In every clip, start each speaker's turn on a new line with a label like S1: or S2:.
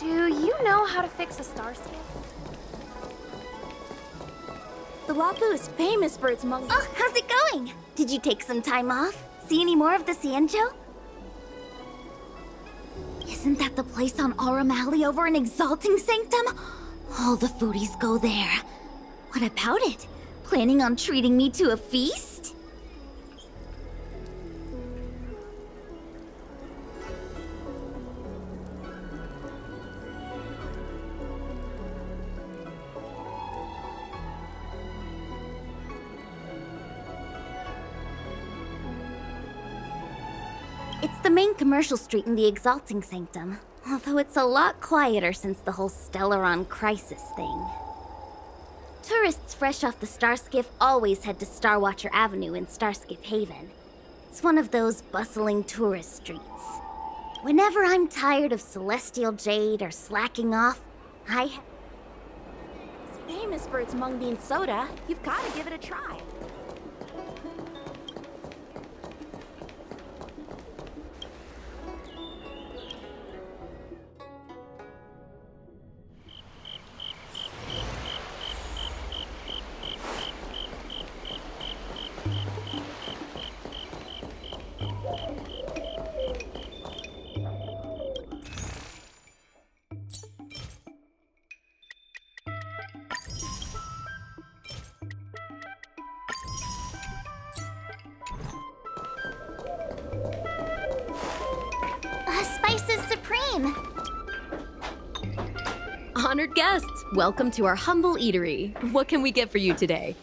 S1: Do you know how to fix a star skiff? The Lofi is famous for its monkey.
S2: Oh, how's it going? Did you take some time off? See any more of the Sanjo? Isn't that the place on Aurum Alley over in Exalting Sanctum? All the foodies go there. What about it? Planning on treating me to a feast? It's the main commercial street in the Exalting Sanctum, although it's a lot quieter since the whole Stellaron crisis thing. Tourists fresh off the Starskiff always head to Starwatcher Avenue in Starskiff Haven. It's one of those bustling tourist streets. Whenever I'm tired of Celestial Jade or slacking off,
S1: It's famous for its mung bean soda. You've got to give it a try.
S2: Spices Supreme!
S3: Honored guests, welcome to our humble eatery. What can we get for you today?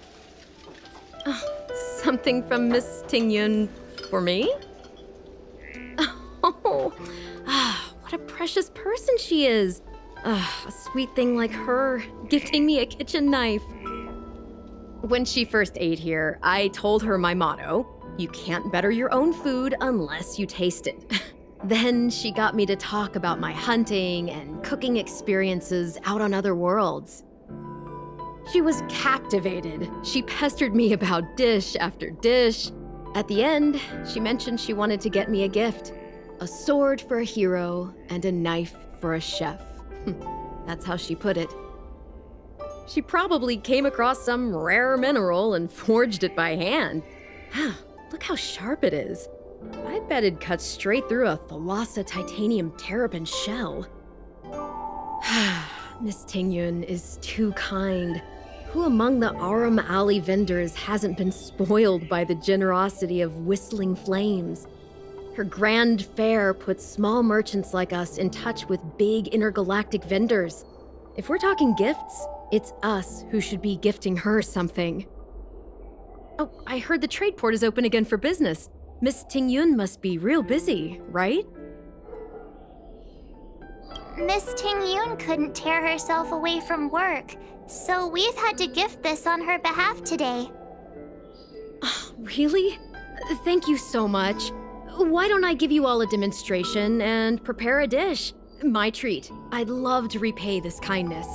S3: Something from Miss Tingyun for me? Oh, what a precious person she is. A sweet thing like her, gifting me a kitchen knife. When she first ate here, I told her my motto, you can't better your own food unless you taste it. Then she got me to talk about my hunting and cooking experiences out on other worlds. She was captivated. She pestered me about dish after dish. At the end, she mentioned she wanted to get me a gift. A sword for a hero and a knife for a chef. That's how she put it. She probably came across some rare mineral and forged it by hand. Look how sharp it is. I bet it cuts straight through a Thalassa titanium terrapin shell. Miss Tingyun is too kind. Who among the Aurum Alley vendors hasn't been spoiled by the generosity of whistling flames? Her grand fare puts small merchants like us in touch with big intergalactic vendors. If we're talking gifts, it's us who should be gifting her something. Oh, I heard the trade port is open again for business. Miss Tingyun must be real busy, right?
S2: Miss Tingyun couldn't tear herself away from work, so we've had to gift this on her behalf today.
S3: Really? Thank you so much. Why don't I give you all a demonstration and prepare a dish? My treat. I'd love to repay this kindness.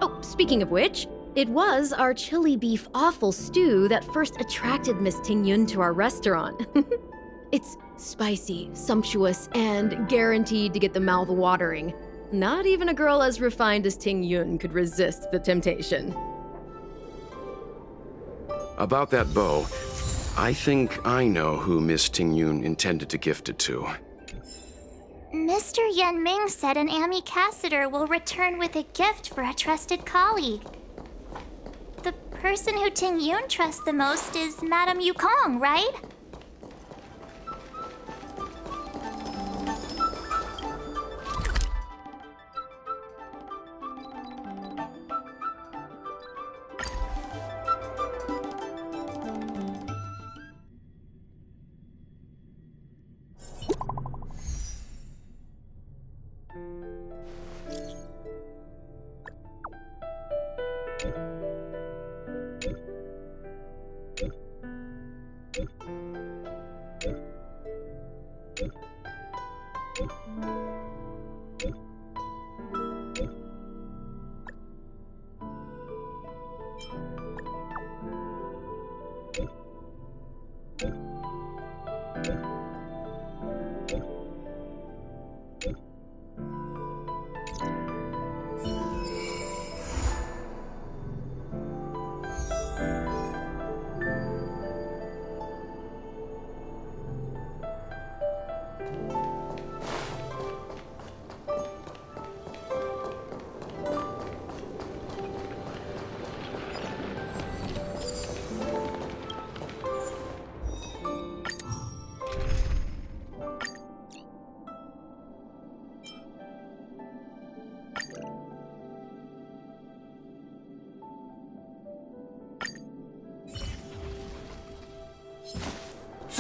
S3: Oh, speaking of which, it was our chili beef offal stew that first attracted Miss Tingyun to our restaurant. It's spicy, sumptuous, and guaranteed to get the mouth watering. Not even a girl as refined as Tingyun could resist the temptation.
S4: About that bow, I think I know who Miss Tingyun intended to gift it to.
S2: Mr. Yen Ming said an ambassador will return with a gift for a trusted colleague. The person who Tingyun trusts the most is Madame Yukong, right?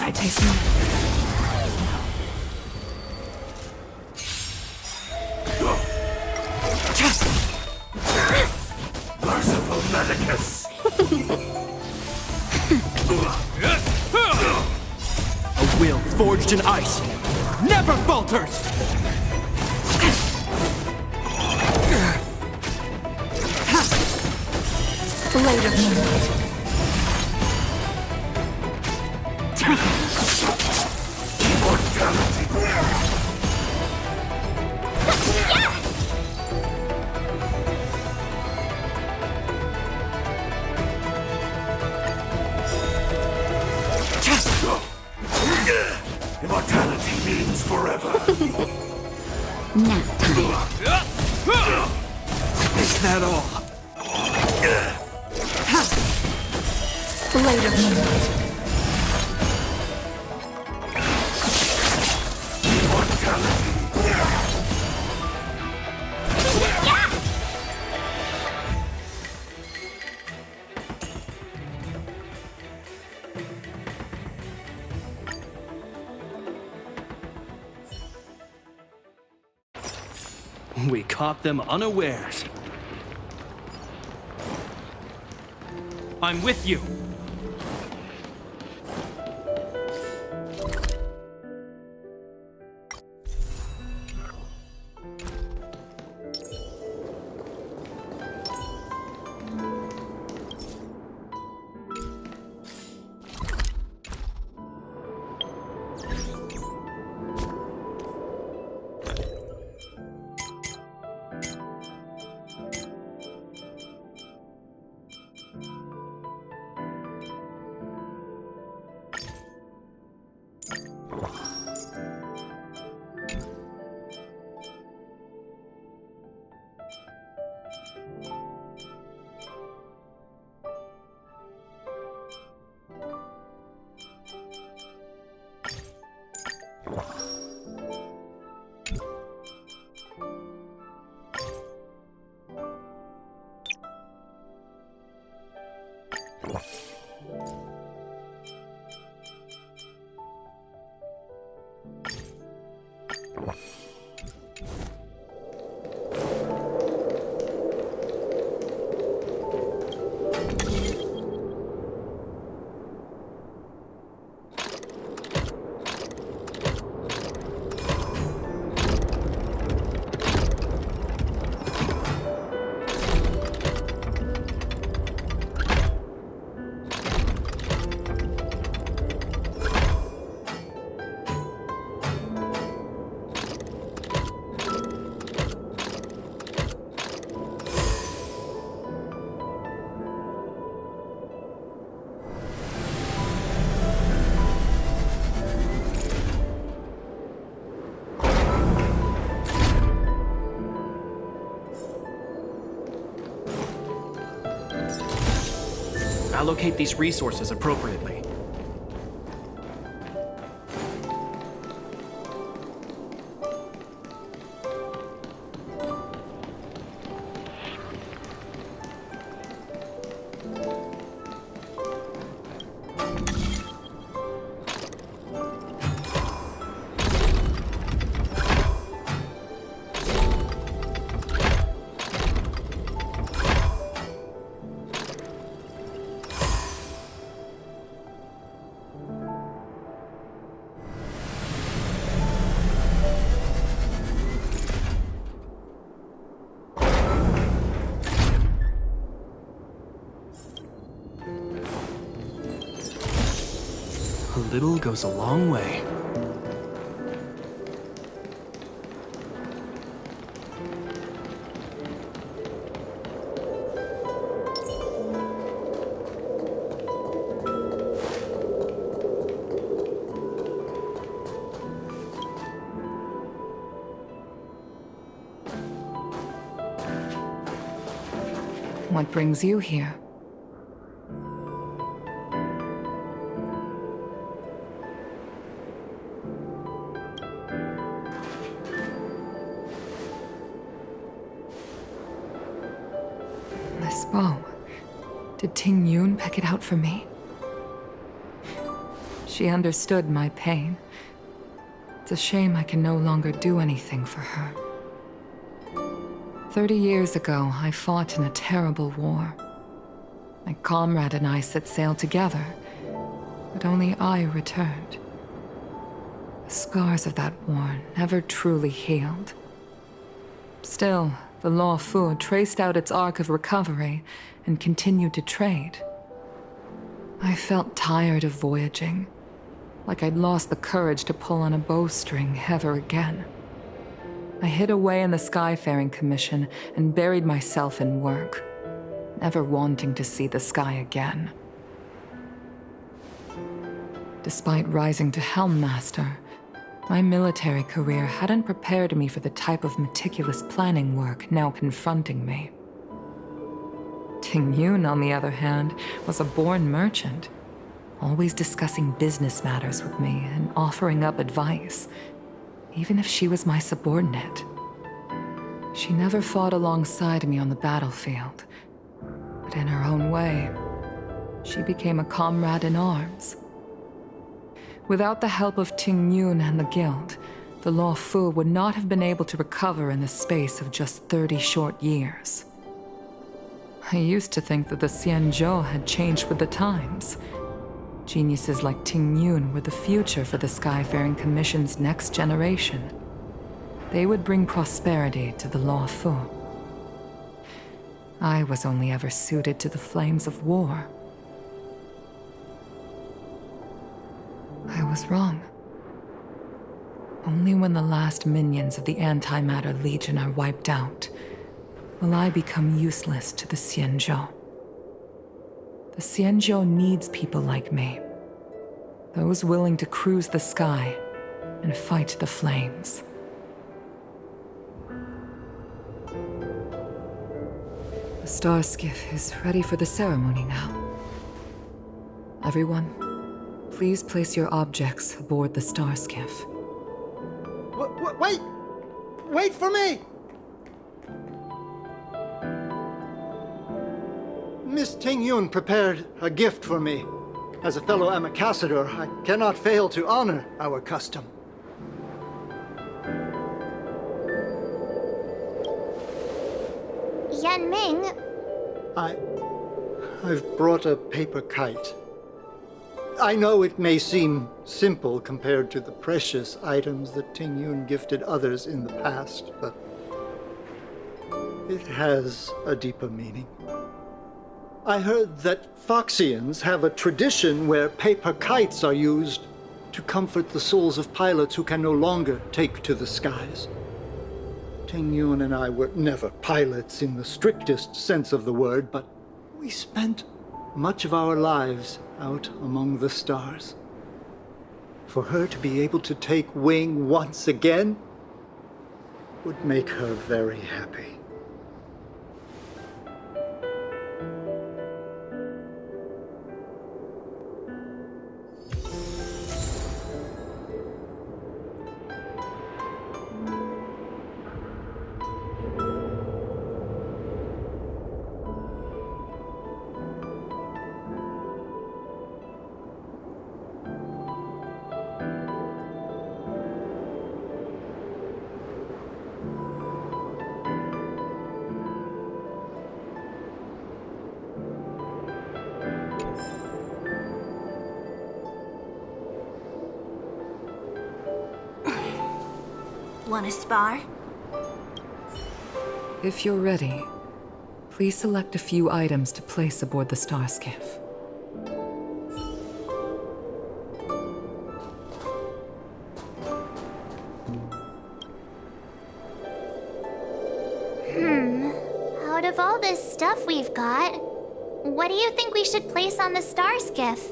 S5: I taste it.
S6: Merciful Medicus!
S7: A will forged in ice never falters!
S5: Blade of moonlight.
S6: Immortality means forever.
S2: Nap time.
S7: Is that all?
S5: Blade of moonlight.
S7: We caught them unawares. I'm with you. Allocate these resources appropriately. A little goes a long way.
S5: What brings you here? This bow. Did Ting Yun pick it out for me? She understood my pain. It's a shame I can no longer do anything for her. 30 years ago, I fought in a terrible war. My comrade and I set sail together, but only I returned. The scars of that war never truly healed. Still, the lofi traced out its arc of recovery and continued to trade. I felt tired of voyaging, like I'd lost the courage to pull on a bowstring ever again. I hid away in the Skyfaring Commission and buried myself in work, never wanting to see the sky again. Despite rising to Helm Master, my military career hadn't prepared me for the type of meticulous planning work now confronting me. Ting Yun, on the other hand, was a born merchant, always discussing business matters with me and offering up advice, even if she was my subordinate. She never fought alongside me on the battlefield, but in her own way, she became a comrade in arms. Without the help of Ting Yun and the Guild, the lofi would not have been able to recover in the space of just 30 short years. I used to think that the Xianzhou had changed with the times. Geniuses like Ting Yun were the future for the Skyfaring Commission's next generation. They would bring prosperity to the lofi. I was only ever suited to the flames of war. I was wrong. Only when the last minions of the Antimatter Legion are wiped out will I become useless to the Xianzhou. The Xianzhou needs people like me. Those willing to cruise the sky and fight the flames. The star skiff is ready for the ceremony now. Everyone, please place your objects aboard the star skiff.
S8: Wait! Wait for me! Miss Ting Yun prepared a gift for me. As a fellow ambassador, I cannot fail to honor our custom.
S2: Yan Ming,
S8: I've brought a paper kite. I know it may seem simple compared to the precious items that Ting Yun gifted others in the past, but it has a deeper meaning. I heard that Foxians have a tradition where paper kites are used to comfort the souls of pilots who can no longer take to the skies. Ting Yun and I were never pilots in the strictest sense of the word, but we spent much of our lives out among the stars. For her to be able to take wing once again would make her very happy.
S1: Want to spar?
S5: If you're ready, please select a few items to place aboard the star skiff.
S2: out of all this stuff we've got, what do you think we should place on the star skiff?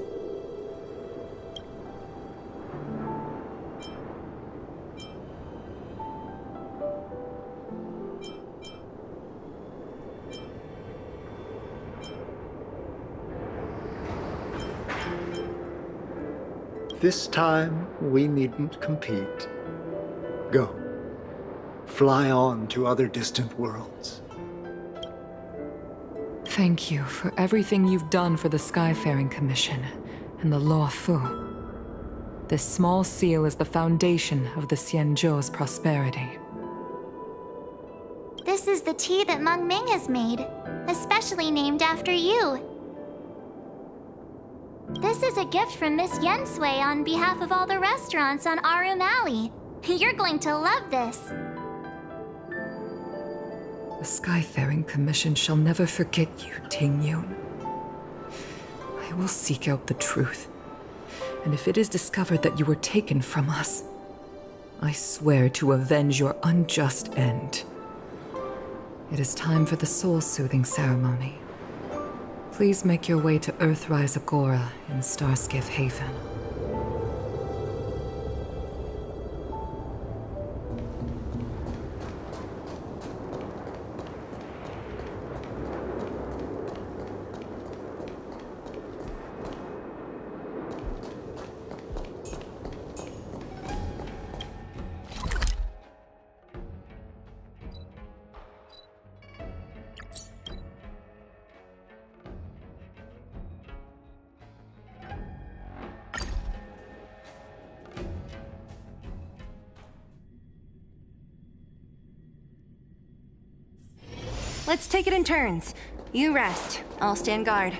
S8: This time, we needn't compete. Go. Fly on to other distant worlds.
S5: Thank you for everything you've done for the Skyfaring Commission and the lofi. This small seal is the foundation of the Xianzhou's prosperity.
S2: This is the tea that Meng Ming has made, especially named after you. This is a gift from Miss Yensui on behalf of all the restaurants on Arum Alley. You're going to love this.
S5: The Skyfaring Commission shall never forget you, Tingyun. I will seek out the truth. And if it is discovered that you were taken from us, I swear to avenge your unjust end. It is time for the soul-soothing ceremony. Please make your way to Earthrise Agora in Starskiff Haven.
S9: Let's take it in turns. You rest. I'll stand guard.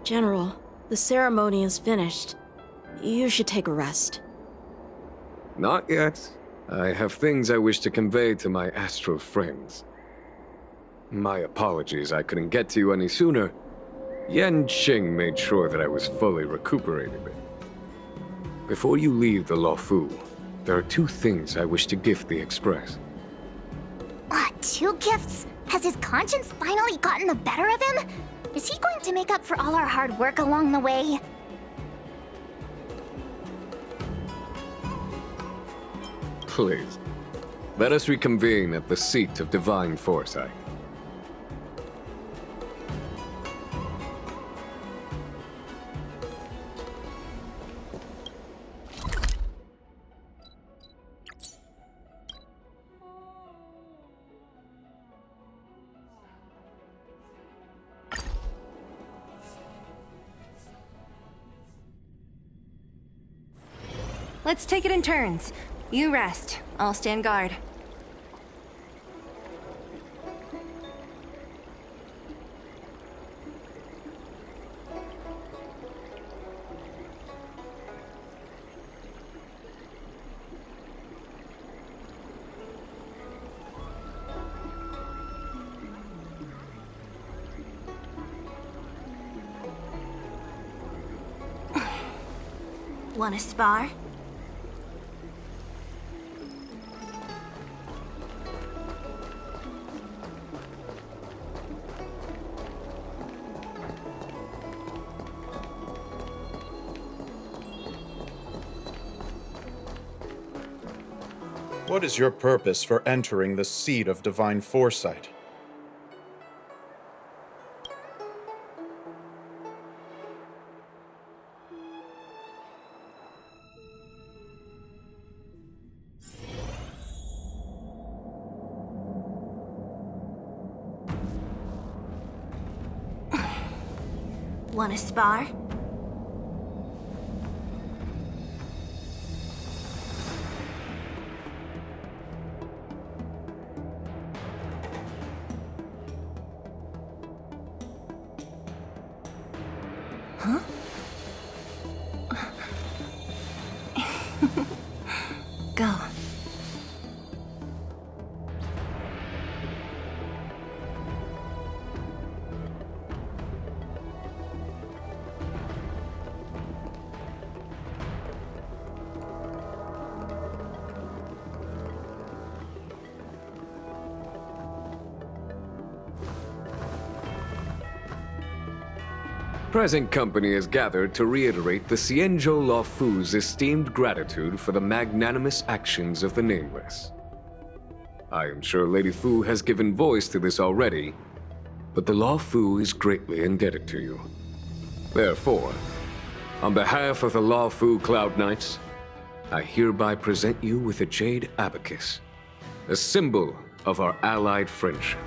S1: General, the ceremony is finished. You should take a rest.
S10: Not yet. I have things I wish to convey to my astral friends. My apologies I couldn't get to you any sooner. Yan Qing made sure that I was fully recuperated. Before you leave the Lofu, there are 2 things I wish to gift the Express.
S2: 2 gifts? Has his conscience finally gotten the better of him? Is he going to make up for all our hard work along the way?
S10: Please, let us reconvene at the seat of divine foresight.
S9: Let's take it in turns. You rest. I'll stand guard.
S2: Wanna spar?
S11: What is your purpose for entering the seat of divine foresight?
S2: Wanna spar? Huh? Go.
S10: Present company is gathered to reiterate the Xianzhou Luofu's esteemed gratitude for the magnanimous actions of the Nameless. I am sure Lady Fu has given voice to this already, but the Luofu is greatly indebted to you. Therefore, on behalf of the Luofu Cloud Knights, I hereby present you with a Jade Abacus, a symbol of our allied friendship.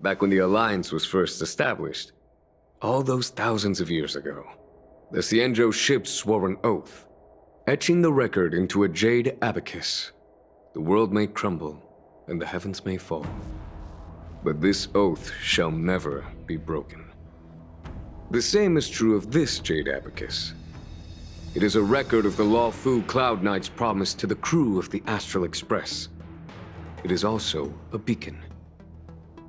S10: Back when the Alliance was first established, all those thousands of years ago, the Xianzhou ships swore an oath, etching the record into a Jade Abacus. The world may crumble, and the heavens may fall, but this oath shall never be broken. The same is true of this Jade Abacus. It is a record of the Luofu Cloud Knight's promise to the crew of the Astral Express. It is also a beacon.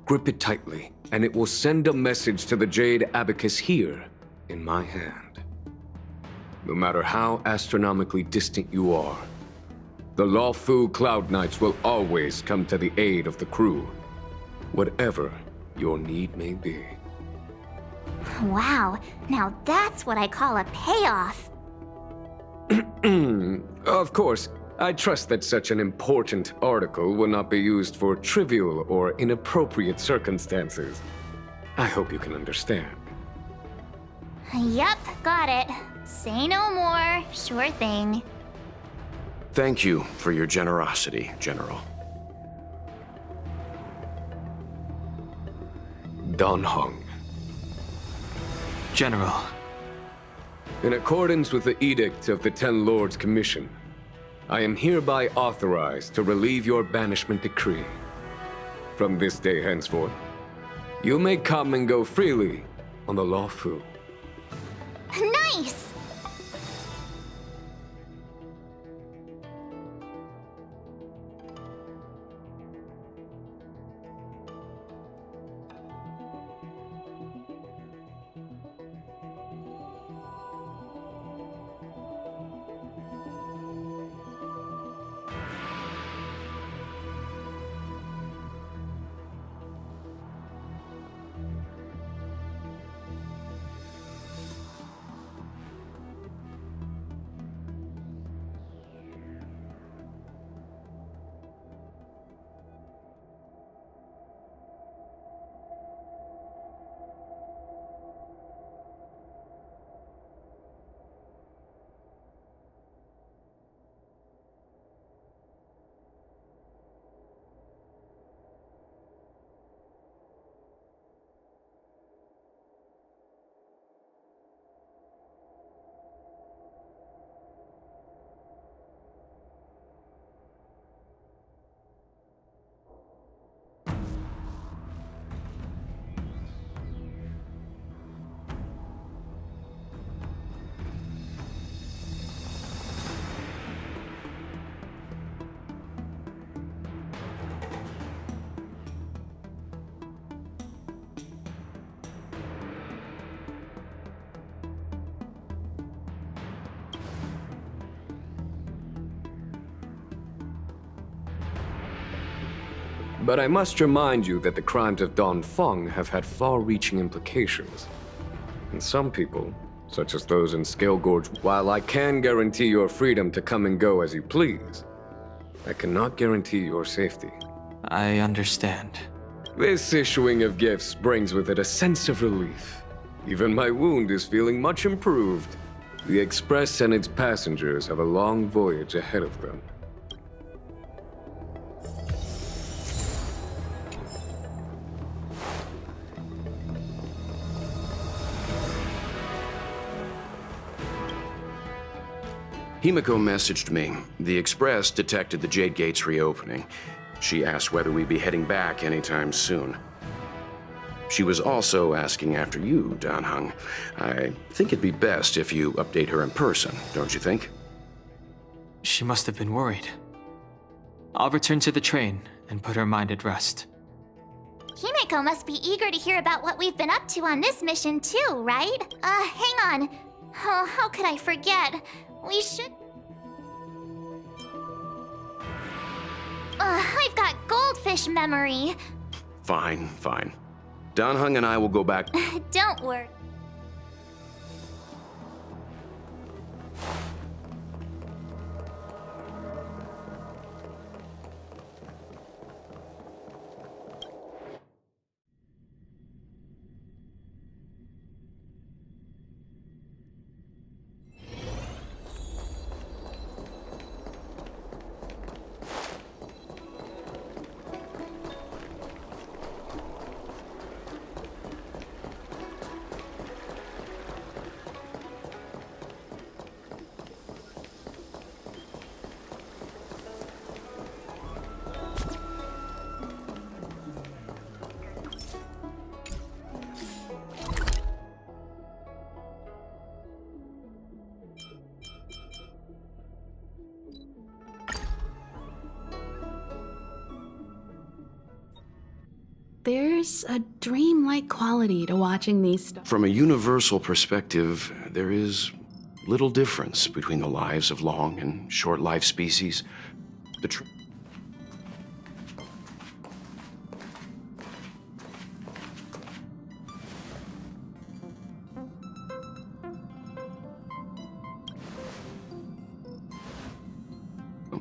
S10: Grip it tightly, and it will send a message to the Jade Abacus here, in my hand. No matter how astronomically distant you are, the Luofu Cloud Knights will always come to the aid of the crew, whatever your need may be.
S2: Wow, now that's what I call a payoff.
S10: Of course, I trust that such an important article will not be used for trivial or inappropriate circumstances. I hope you can understand.
S2: Yep, got it. Say no more. Sure thing.
S4: Thank you for your generosity, General.
S10: Dan Heng.
S7: General.
S10: In accordance with the Edict of the Ten Lords Commission, I am hereby authorized to relieve your banishment decree. From this day henceforth, you may come and go freely on the Luofu.
S2: Nice!
S10: But I must remind you that the crimes of Don Feng have had far-reaching implications. And some people, such as those in Scale Gorge, while I can guarantee your freedom to come and go as you please, I cannot guarantee your safety.
S7: I understand.
S10: This issuing of gifts brings with it a sense of relief. Even my wound is feeling much improved. The Express and its passengers have a long voyage ahead of them.
S4: Himiko messaged me. The Express detected the Jade Gate's reopening. She asked whether we'd be heading back anytime soon. She was also asking after you, Dan-hung. I think it'd be best if you update her in person, don't you think?
S7: She must have been worried. I'll return to the train and put her mind at rest.
S2: Himiko must be eager to hear about what we've been up to on this mission too, right? Hang on. Oh, how could I forget? We should... I've got goldfish memory.
S4: Fine, fine. Dan-hung and I will go back.
S2: Don't worry.
S1: There's a dreamlike quality to watching these stars.
S4: From a universal perspective, there is little difference between the lives of long and short-lived species. The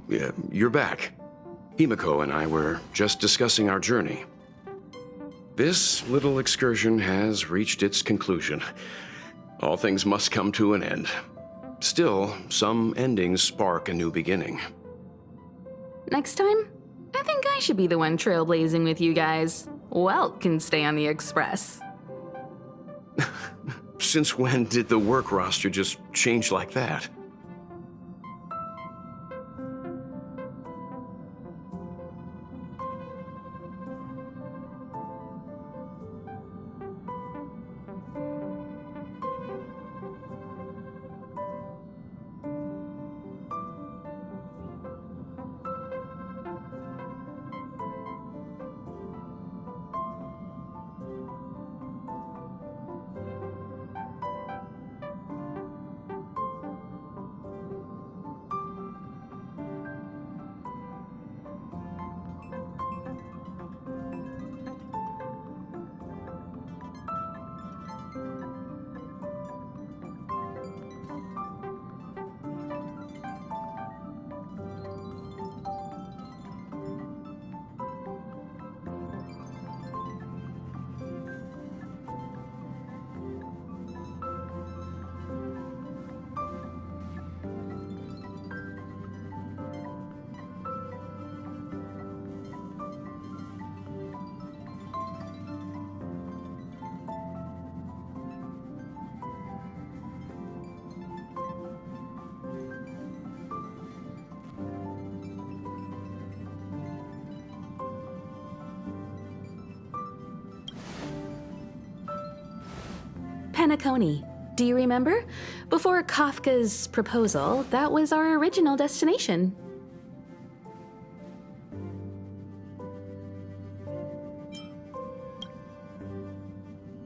S4: Yeah, you're back. Himiko and I were just discussing our journey. This little excursion has reached its conclusion. All things must come to an end. Still, some endings spark a new beginning.
S12: Next time, I think I should be the one trailblazing with you guys. Welt can stay on the Express.
S4: Since when did the work roster just change like that?
S12: Penacony. Do you remember? Before Kafka's proposal, that was our original destination.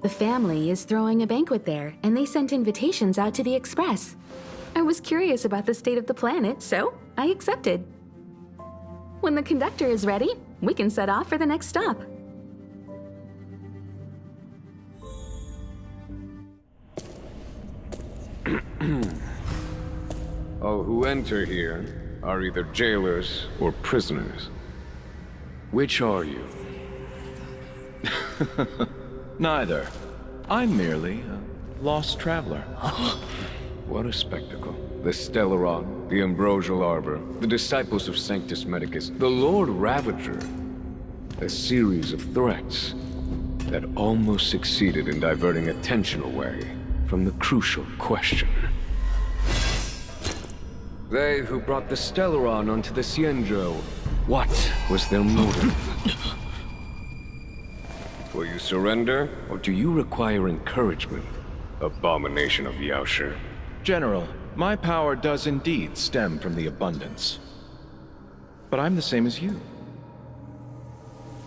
S12: The family is throwing a banquet there, and they sent invitations out to the Express. I was curious about the state of the planet, so I accepted. When the conductor is ready, we can set off for the next stop.
S10: All who enter here are either jailers or prisoners. Which are you?
S13: Neither. I'm merely a lost traveler.
S10: What a spectacle. The Stellaron, the Ambrosial Arbor, the disciples of Sanctus Medicus, the Lord Ravager. A series of threats that almost succeeded in diverting attention away from the crucial question. They who brought the Stellaron onto the Xianzhou. What was their motive? Will you surrender, or do you require encouragement? Abomination of Yaoshi.
S13: General, my power does indeed stem from the abundance. But I'm the same as you.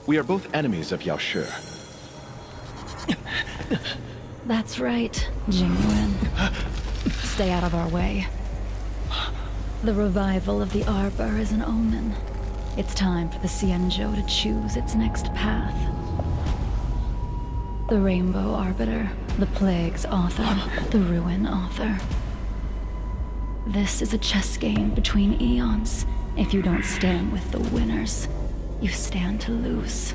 S13: We are both enemies of Yaoshi.
S14: That's right, Jingyuan. Stay out of our way. The revival of the Arbor is an omen. It's time for the Xianzhou to choose its next path. The Rainbow Arbiter, the Plague's author, the Ruin author. This is a chess game between eons. If you don't stand with the winners, you stand to lose.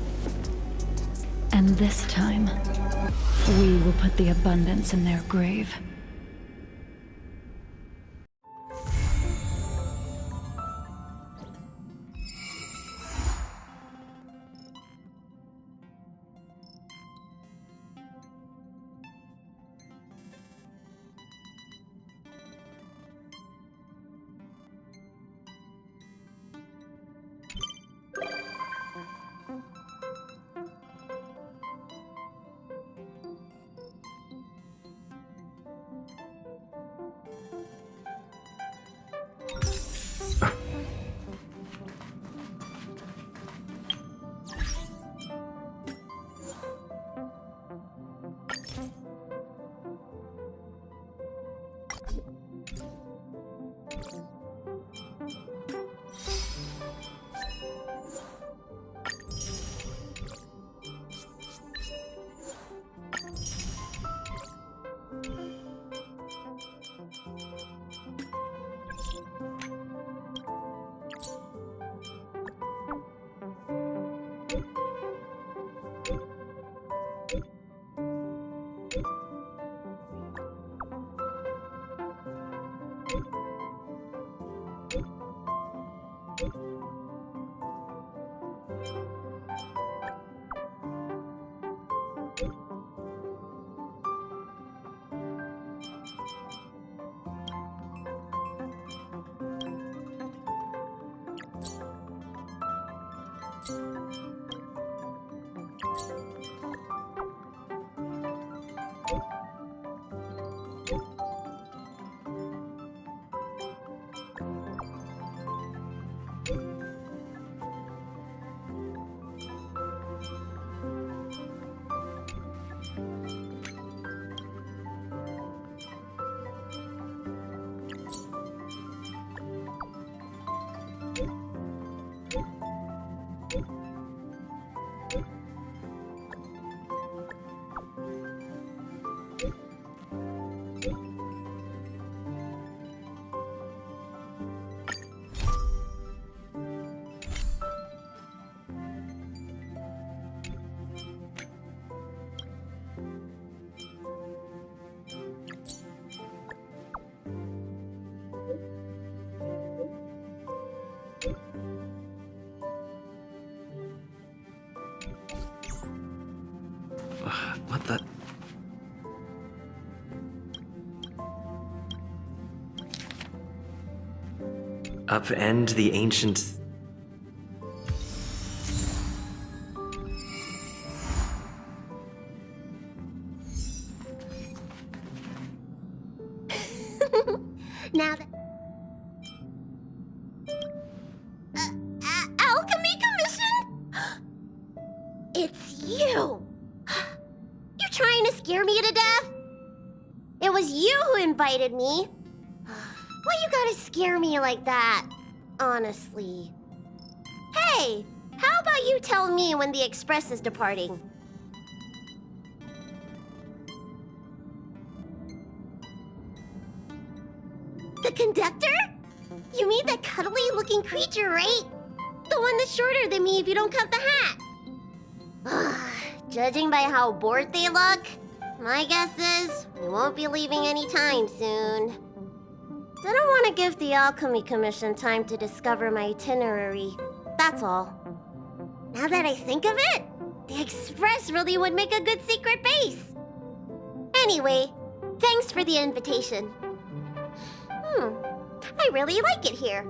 S14: And this time, we will put the abundance in their grave.
S15: What the? Upend the ancient...
S2: Now that... Alchemy Commission? It's you! You're trying to scare me to death? It was you who invited me. Why you gotta scare me like that? Honestly. Hey, how about you tell me when the Express is departing? The conductor? You mean that cuddly-looking creature, right? The one that's shorter than me if you don't cut the hat. Judging by how bored they look, my guess is we won't be leaving anytime soon. Didn't want to give the Alchemy Commission time to discover my itinerary. That's all. Now that I think of it, the Express really would make a good secret base. Anyway, thanks for the invitation.
S16: I really like it here.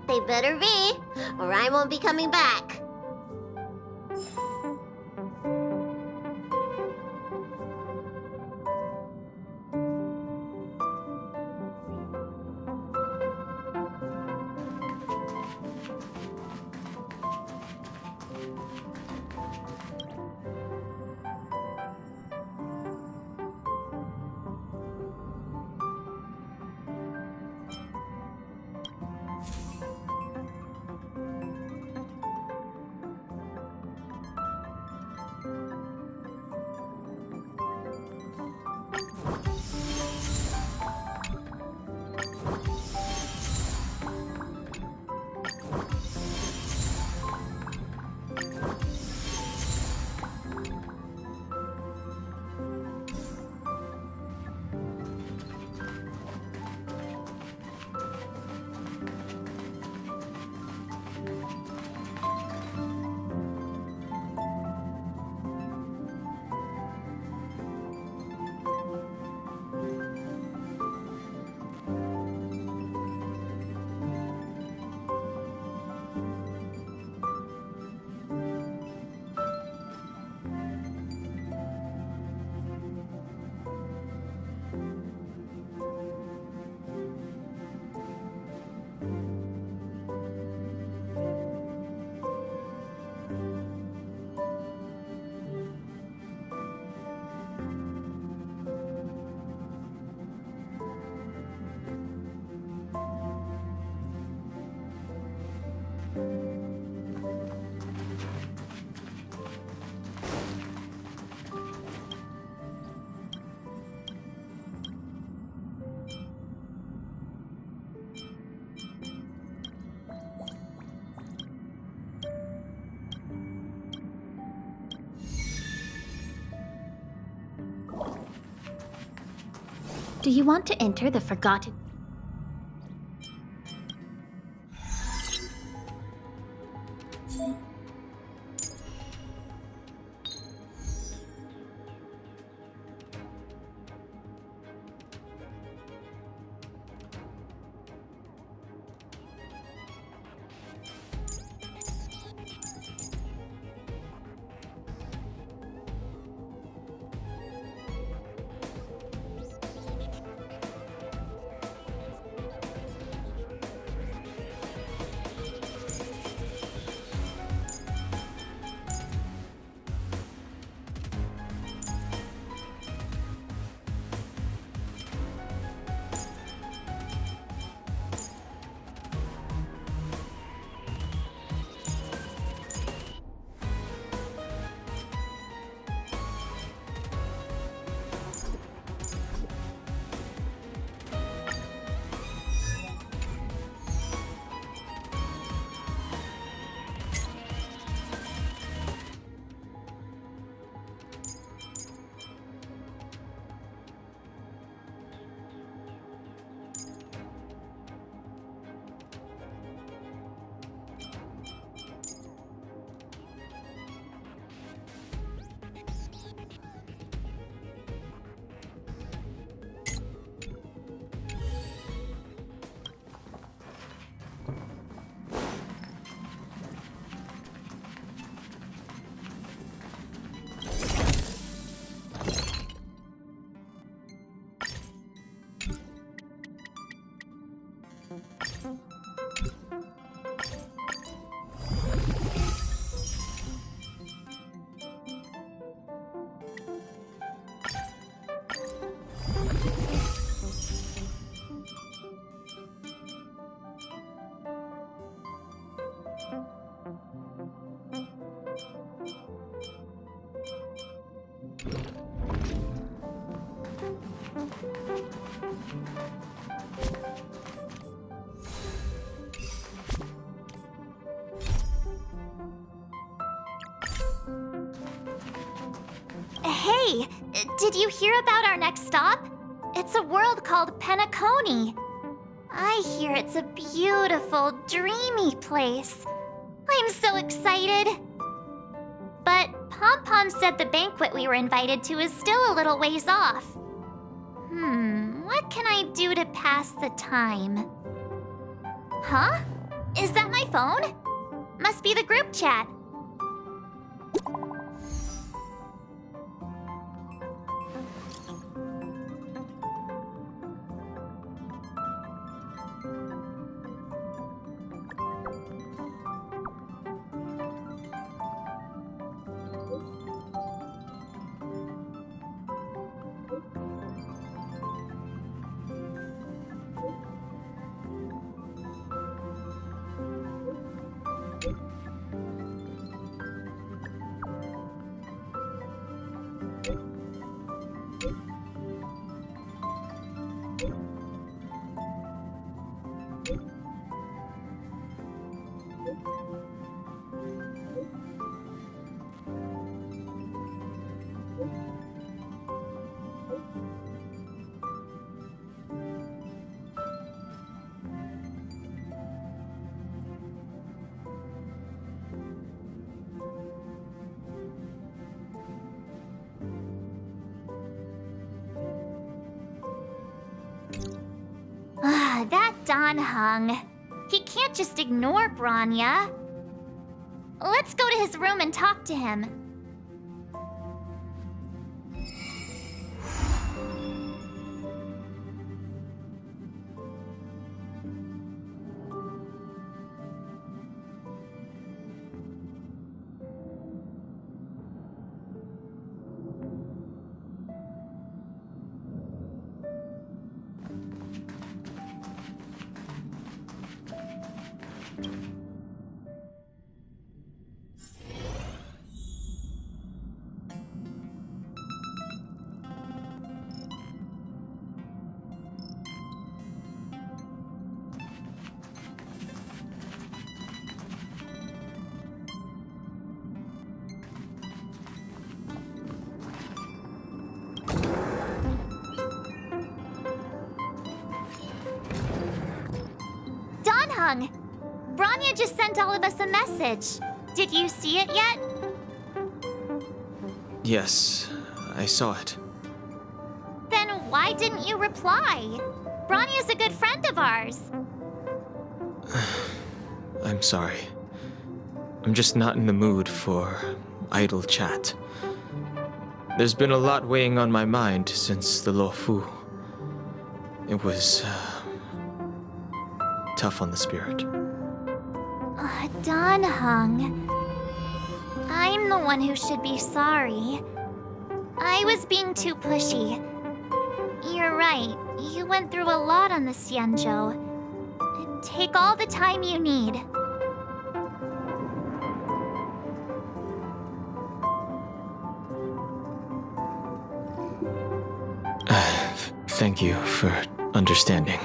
S16: They better be, or I won't be coming back.
S2: Do you want to enter the Forgotten?
S16: Hey, did you hear about our next stop? It's a world called Penacony. I hear it's a beautiful, dreamy place. I'm so excited. But Pom-Pom said the banquet we were invited to is still a little ways off. What can I do to pass the time? Huh? Is that my phone? Must be the group chat. That Don Hung. He can't just ignore Branya. Let's go to his room and talk to him. Branya just sent all of us a message. Did you see it yet?
S7: Yes, I saw it.
S16: Then why didn't you reply? Branya's a good friend of ours.
S7: I'm sorry. I'm just not in the mood for idle chat. There's been a lot weighing on my mind since the lofi. It was tough on the spirit.
S16: Don Hung. I'm the one who should be sorry. I was being too pushy. You're right. You went through a lot on the Xianzhou. Take all the time you need.
S7: Thank you for understanding.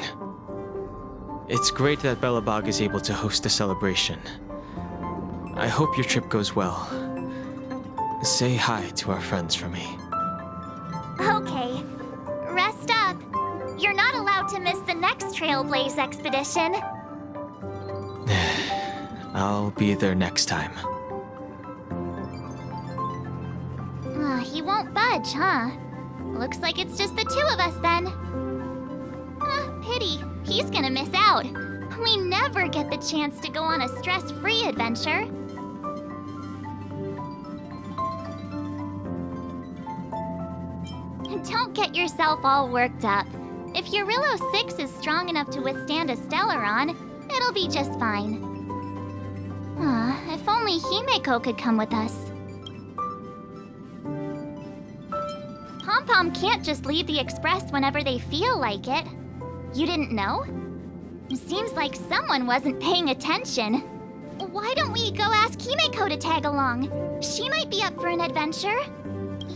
S7: It's great that Belobog is able to host a celebration. I hope your trip goes well. Say hi to our friends for me.
S16: Okay. Rest up. You're not allowed to miss the next Trailblaze expedition.
S7: I'll be there next time.
S16: He won't budge, huh? Looks like it's just the two of us then. Pity. He's gonna miss out. We never get the chance to go on a stress-free adventure. Don't get yourself all worked up. If Eurilo 6 is strong enough to withstand a Stellaron, it'll be just fine. If only Himeko could come with us. Pom-Pom can't just leave the Express whenever they feel like it. You didn't know? Seems like someone wasn't paying attention. Why don't we go ask Himeko to tag along? She might be up for an adventure.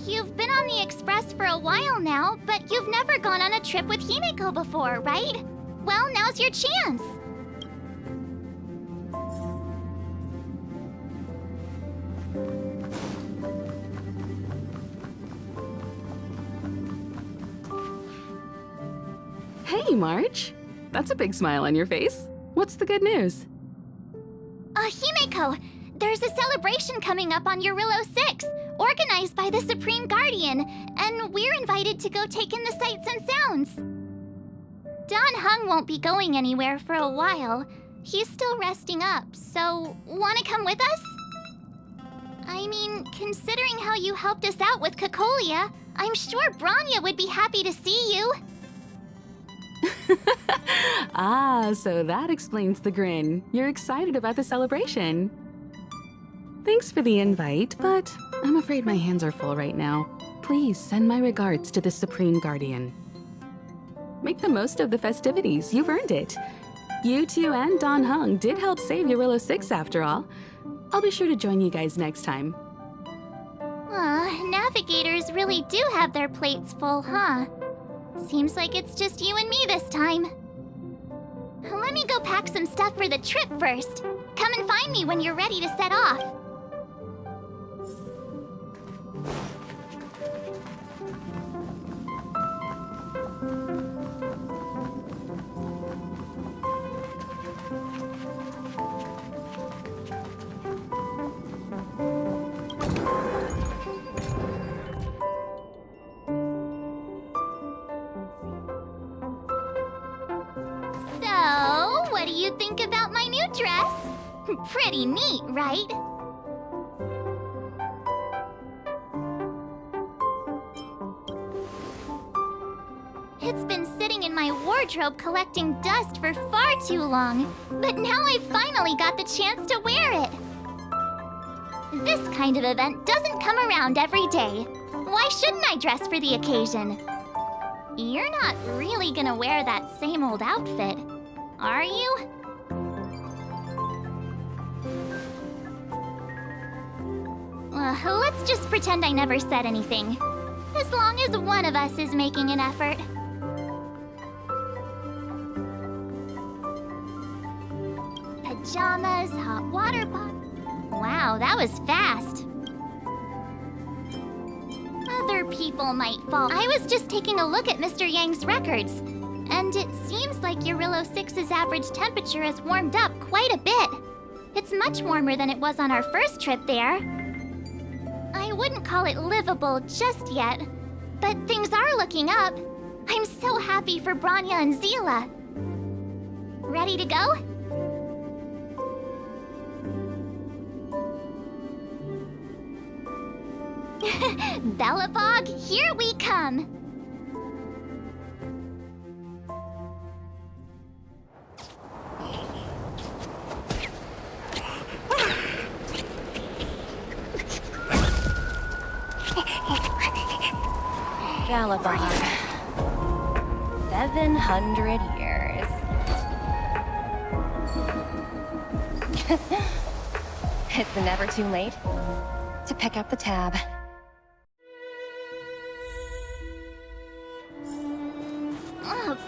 S16: You've been on the Express for a while now, but you've never gone on a trip with Himeko before, right? Well, now's your chance.
S12: Hey, March. That's a big smile on your face. What's the good news?
S16: Himeko, There's a celebration coming up on Eurillo 6, organized by the Supreme Guardian, and we're invited to go take in the sights and sounds. Dan Heng won't be going anywhere for a while. He's still resting up, so wanna come with us? I mean, considering how you helped us out with Cocolia, I'm sure Bronya would be happy to see you.
S12: Ah, so that explains the grin. You're excited about the celebration. Thanks for the invite, but I'm afraid my hands are full right now. Please send my regards to the Supreme Guardian. Make the most of the festivities. You've earned it. You two and Don Hung did help save Eurillo 6 after all. I'll be sure to join you guys next time.
S16: Navigators really do have their plates full, huh? Seems like it's just you and me this time. Let me go pack some stuff for the trip first. Come and find me when you're ready to set off. So, what do you think about my new dress? Pretty neat, right? It's been sitting in my wardrobe collecting dust for far too long, but now I've finally got the chance to wear it. This kind of event doesn't come around every day. Why shouldn't I dress for the occasion? You're not really gonna wear that same old outfit, are you? Let's just pretend I never said anything. As long as one of us is making an effort. Pajamas, hot water pot. Wow, that was fast. Other people might fall. I was just taking a look at Mr. Yang's records, and it seems like Eurillo 6's average temperature has warmed up quite a bit. It's much warmer than it was on our first trip there. I wouldn't call it livable just yet, but things are looking up. I'm so happy for Bronya and Zila. Ready to go? Belobog, here we come!
S9: Galabog. 700 years. It's never too late to pick up the tab.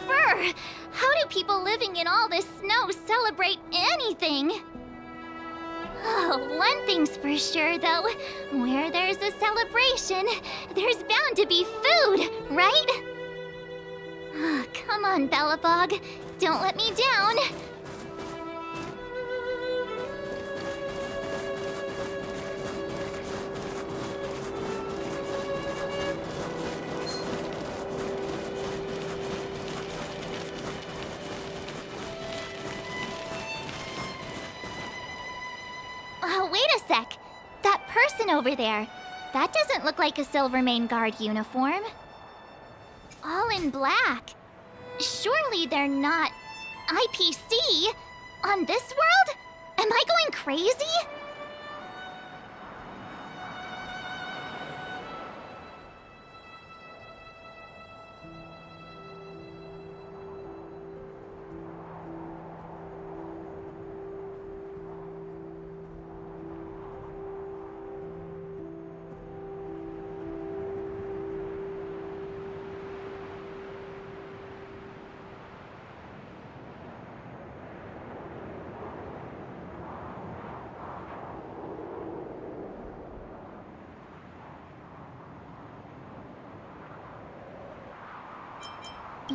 S16: Brr! How do people living in all this snow celebrate anything? Oh, one thing's for sure, though. Where there's a celebration, there's bound to be food, right? Come on, Belobog. Don't let me down. Wait a sec. That person over there, that doesn't look like a Silvermane Guard uniform. All in black. Surely they're not IPC on this world? Am I going crazy?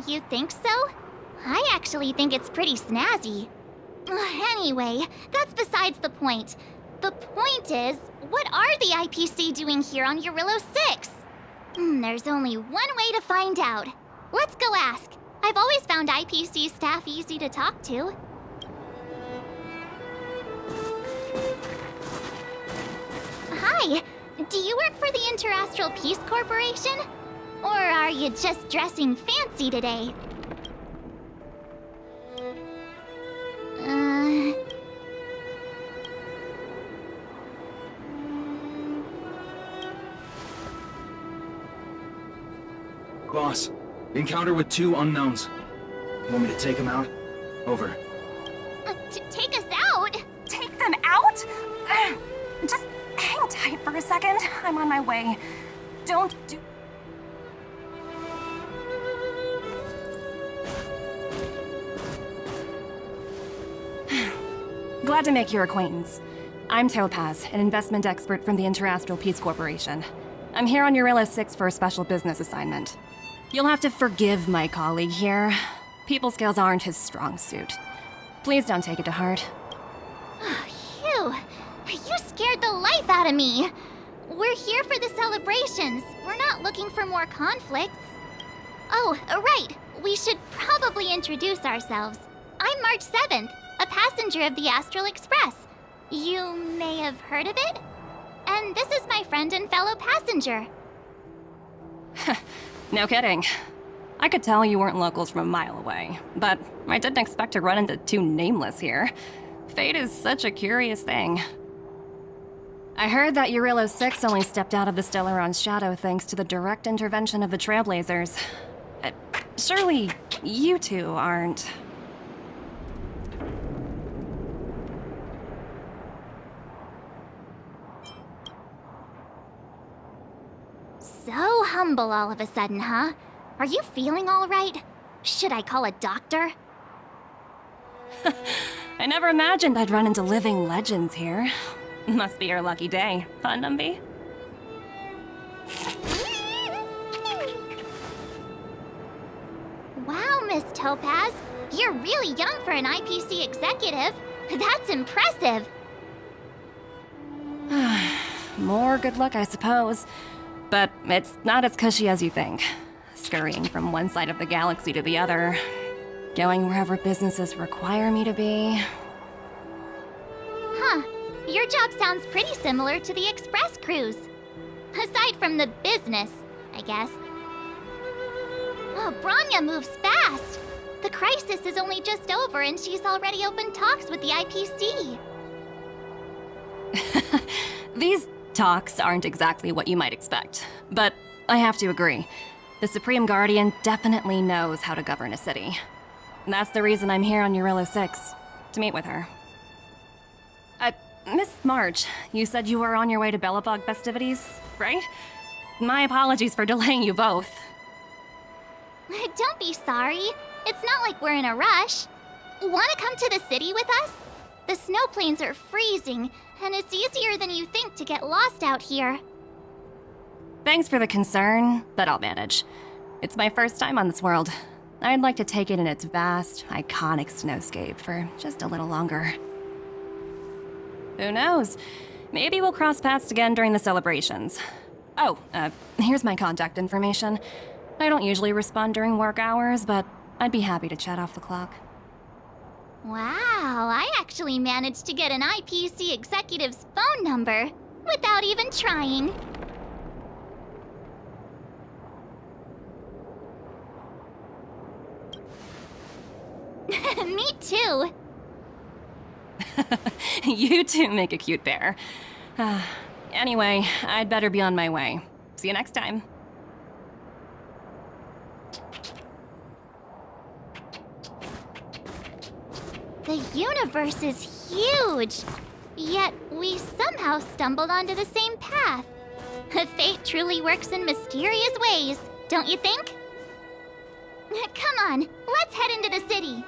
S16: You think so? I actually think it's pretty snazzy. Anyway, that's besides the point. The point is, what are the IPC doing here on Eurillo 6? There's only one way to find out. Let's go ask. I've always found IPC staff easy to talk to. Hi, do you work for the Interastral Peace Corporation? Or are you just dressing fancy today?
S17: Boss, encounter with 2 unknowns. Want me to take them out? Over.
S16: Take us out?
S9: Take them out? Just hang tight for a second. I'm on my way. Don't do... Glad to make your acquaintance. I'm Topaz, an investment expert from the Interastral Peace Corporation. I'm here on Eurillo 6 for a special business assignment. You'll have to forgive my colleague here. People skills aren't his strong suit. Please don't take it to heart.
S16: Phew, you scared the life out of me. We're here for the celebrations. We're not looking for more conflicts. Oh, right. We should probably introduce ourselves. I'm March 7th, a passenger of the Astral Express. You may have heard of it? And this is my friend and fellow passenger.
S9: No kidding. I could tell you weren't locals from a mile away, but I didn't expect to run into 2 nameless here. Fate is such a curious thing. I heard that Eurillo 6 only stepped out of the Stellaron's shadow thanks to the direct intervention of the Trailblazers. Surely you 2 aren't...
S16: So humble all of a sudden, huh? Are you feeling all right? Should I call a doctor?
S9: I never imagined I'd run into living legends here. Must be your lucky day, huh, Numby?
S16: Wow, Miss Topaz. You're really young for an IPC executive. That's impressive.
S9: More good luck, I suppose. But it's not as cushy as you think. Scurrying from one side of the galaxy to the other. Going wherever businesses require me to be.
S16: Huh. Your job sounds pretty similar to the Express cruise. Aside from the business, I guess. Oh, Branya moves fast. The crisis is only just over and she's already opened talks with the IPC.
S9: These talks aren't exactly what you might expect, but I have to agree. The Supreme Guardian definitely knows how to govern a city. That's the reason I'm here on Eurillo 6, to meet with her. Miss March, you said you were on your way to Belobog festivities, right? My apologies for delaying you both.
S16: Don't be sorry. It's not like we're in a rush. Want to come to the city with us? The snow plains are freezing, and it's easier than you think to get lost out here.
S9: Thanks for the concern, but I'll manage. It's my first time on this world. I'd like to take it in its vast, iconic snowscape for just a little longer. Who knows? Maybe we'll cross paths again during the celebrations. Oh, here's my contact information. I don't usually respond during work hours, but I'd be happy to chat off the clock.
S16: Wow, I actually managed to get an IPC executive's phone number without even trying. Me too.
S9: You two make a cute pair. Anyway, I'd better be on my way. See you next time.
S16: The universe is huge, yet we somehow stumbled onto the same path. Fate truly works in mysterious ways, don't you think? Come on, let's head into the city.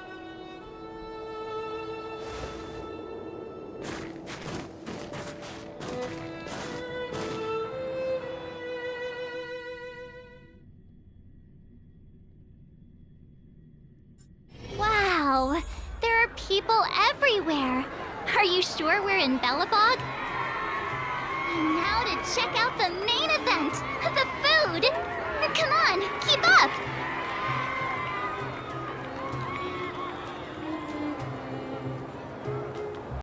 S16: Wow, there are people everywhere. Are you sure we're in Belobog? And now to check out the main event, the food! Come on, keep up!